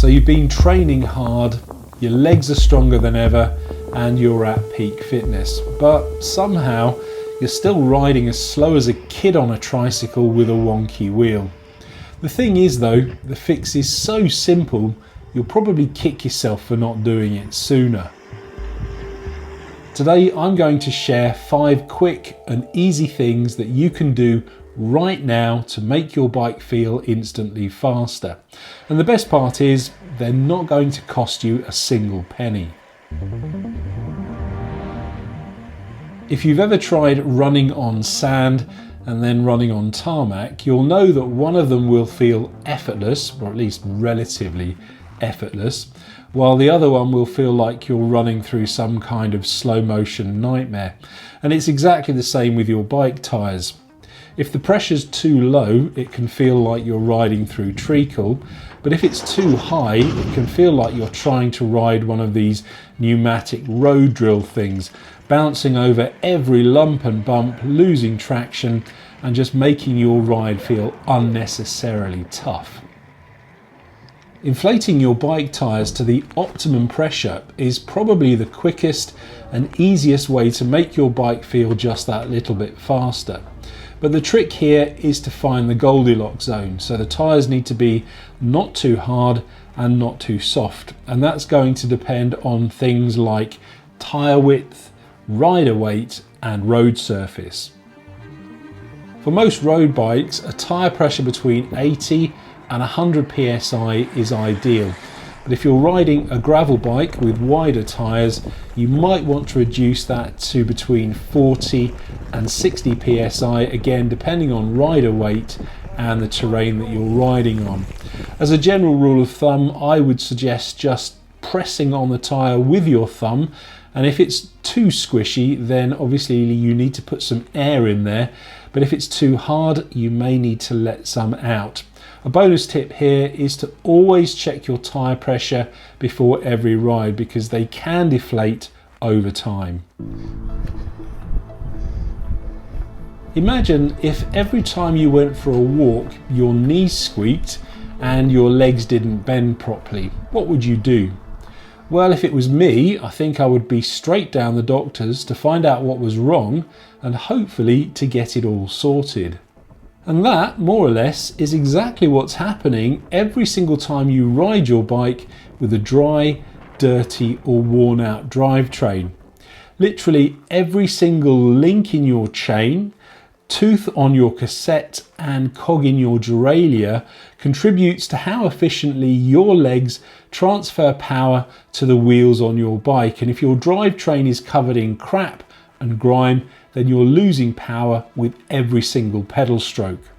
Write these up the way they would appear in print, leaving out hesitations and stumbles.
So you've been training hard, your legs are stronger than ever, and you're at peak fitness. But somehow, you're still riding as slow as a kid on a tricycle with a wonky wheel. The thing is though, the fix is so simple, you'll probably kick yourself for not doing it sooner. Today I'm going to share 5 quick and easy things that you can do right now to make your bike feel instantly faster. And the best part is, they're not going to cost you a single penny. If you've ever tried running on sand and then running on tarmac, you'll know that one of them will feel effortless, or at least relatively effortless, while the other one will feel like you're running through some kind of slow motion nightmare. And it's exactly the same with your bike tyres. If the pressure's too low, it can feel like you're riding through treacle, but if it's too high, it can feel like you're trying to ride one of these pneumatic road drill things, bouncing over every lump and bump, losing traction, and just making your ride feel unnecessarily tough. Inflating your bike tyres to the optimum pressure is probably the quickest and easiest way to make your bike feel just that little bit faster. But the trick here is to find the Goldilocks zone, so the tyres need to be not too hard and not too soft, and that's going to depend on things like tyre width, rider weight and road surface. For most road bikes, a tyre pressure between 80 and 100 psi is ideal. But if you're riding a gravel bike with wider tyres, you might want to reduce that to between 40 and 60 psi, again depending on rider weight and the terrain that you're riding on. As a general rule of thumb, I would suggest just pressing on the tyre with your thumb, and if it's too squishy, then obviously you need to put some air in there, but if it's too hard, you may need to let some out. A bonus tip here is to always check your tyre pressure before every ride, because they can deflate over time. Imagine if every time you went for a walk, your knees squeaked and your legs didn't bend properly. What would you do? Well, if it was me, I think I would be straight down the doctors to find out what was wrong and hopefully to get it all sorted. And that, more or less, is exactly what's happening every single time you ride your bike with a dry, dirty or worn out drivetrain. Literally every single link in your chain, tooth on your cassette and cog in your derailleur contributes to how efficiently your legs transfer power to the wheels on your bike. And if your drivetrain is covered in crap and grime, then you're losing power with every single pedal stroke.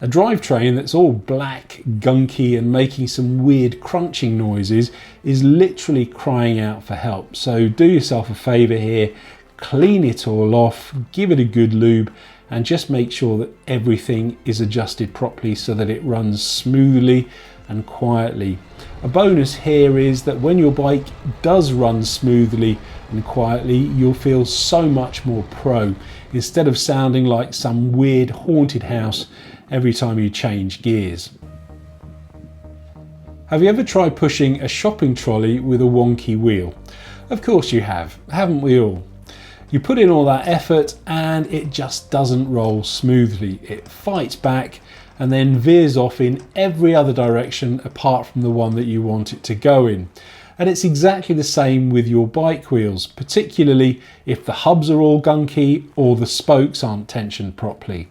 A drivetrain that's all black, gunky and making some weird crunching noises is literally crying out for help. So do yourself a favour here, clean it all off, give it a good lube, and just make sure that everything is adjusted properly so that it runs smoothly and quietly. A bonus here is that when your bike does run smoothly and quietly, you'll feel so much more pro, instead of sounding like some weird haunted house every time you change gears. Have you ever tried pushing a shopping trolley with a wonky wheel? Of course you have, haven't we all? You put in all that effort and it just doesn't roll smoothly. It fights back and then veers off in every other direction apart from the one that you want it to go in. And it's exactly the same with your bike wheels, particularly if the hubs are all gunky or the spokes aren't tensioned properly.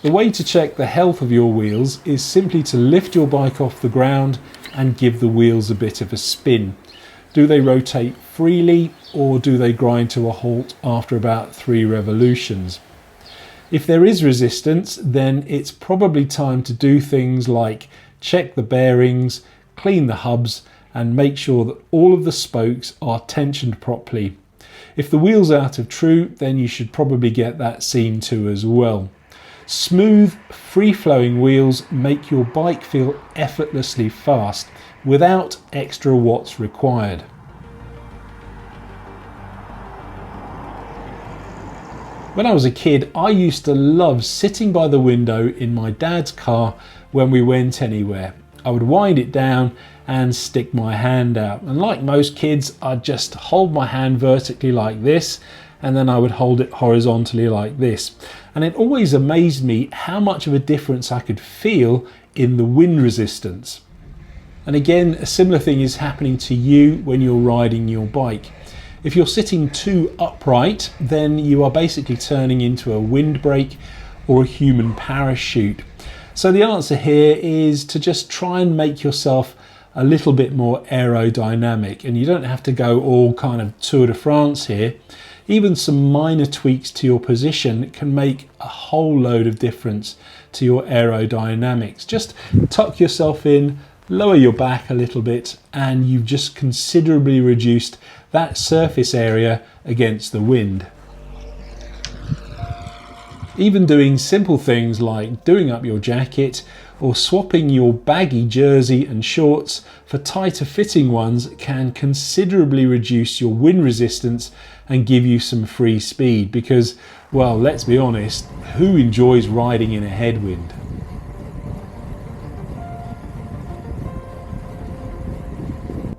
The way to check the health of your wheels is simply to lift your bike off the ground and give the wheels a bit of a spin. Do they rotate freely or do they grind to a halt after about 3 revolutions? If there is resistance, then it's probably time to do things like check the bearings, clean the hubs, and make sure that all of the spokes are tensioned properly. If the wheel's out of true, then you should probably get that seen to as well. Smooth, free-flowing wheels make your bike feel effortlessly fast without extra watts required. When I was a kid, I used to love sitting by the window in my dad's car when we went anywhere. I would wind it down and stick my hand out. And like most kids, I'd just hold my hand vertically like this, and then I would hold it horizontally like this. And it always amazed me how much of a difference I could feel in the wind resistance. And again, a similar thing is happening to you when you're riding your bike. If you're sitting too upright, then you are basically turning into a windbreak or a human parachute. So the answer here is to just try and make yourself a little bit more aerodynamic, and you don't have to go all kind of Tour de France here. Even some minor tweaks to your position can make a whole load of difference to your aerodynamics. Just tuck yourself in, lower your back a little bit, and you've just considerably reduced that surface area against the wind. Even doing simple things like doing up your jacket or swapping your baggy jersey and shorts for tighter fitting ones can considerably reduce your wind resistance and give you some free speed, because, well, let's be honest, who enjoys riding in a headwind?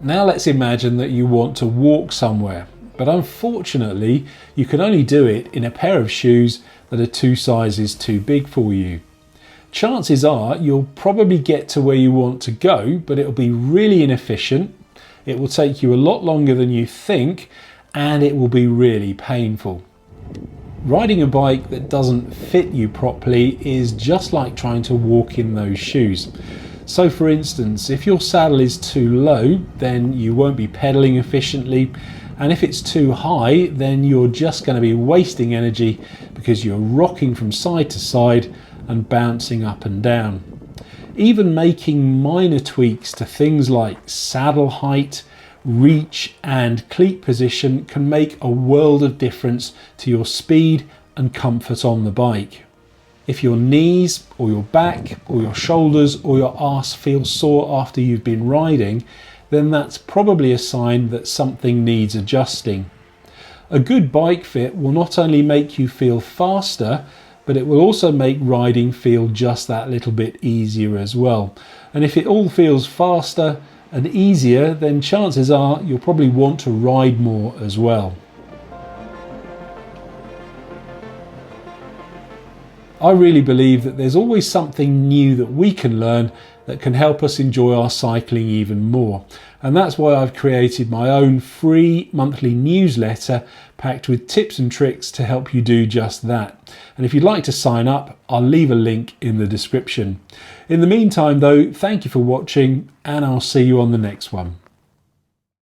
Now let's imagine that you want to walk somewhere, but unfortunately you can only do it in a pair of shoes that are 2 sizes too big for you. Chances are you'll probably get to where you want to go, but it'll be really inefficient, it will take you a lot longer than you think, and it will be really painful. Riding a bike that doesn't fit you properly is just like trying to walk in those shoes. So for instance, if your saddle is too low, then you won't be pedaling efficiently, and if it's too high, then you're just going to be wasting energy because you're rocking from side to side and bouncing up and down. Even making minor tweaks to things like saddle height, reach and cleat position can make a world of difference to your speed and comfort on the bike. If your knees or your back or your shoulders or your arse feel sore after you've been riding, then that's probably a sign that something needs adjusting. A good bike fit will not only make you feel faster, but it will also make riding feel just that little bit easier as well. And if it all feels faster and easier, then chances are you'll probably want to ride more as well. I really believe that there's always something new that we can learn that can help us enjoy our cycling even more. And that's why I've created my own free monthly newsletter packed with tips and tricks to help you do just that. And if you'd like to sign up, I'll leave a link in the description. In the meantime though, thank you for watching, and I'll see you on the next one.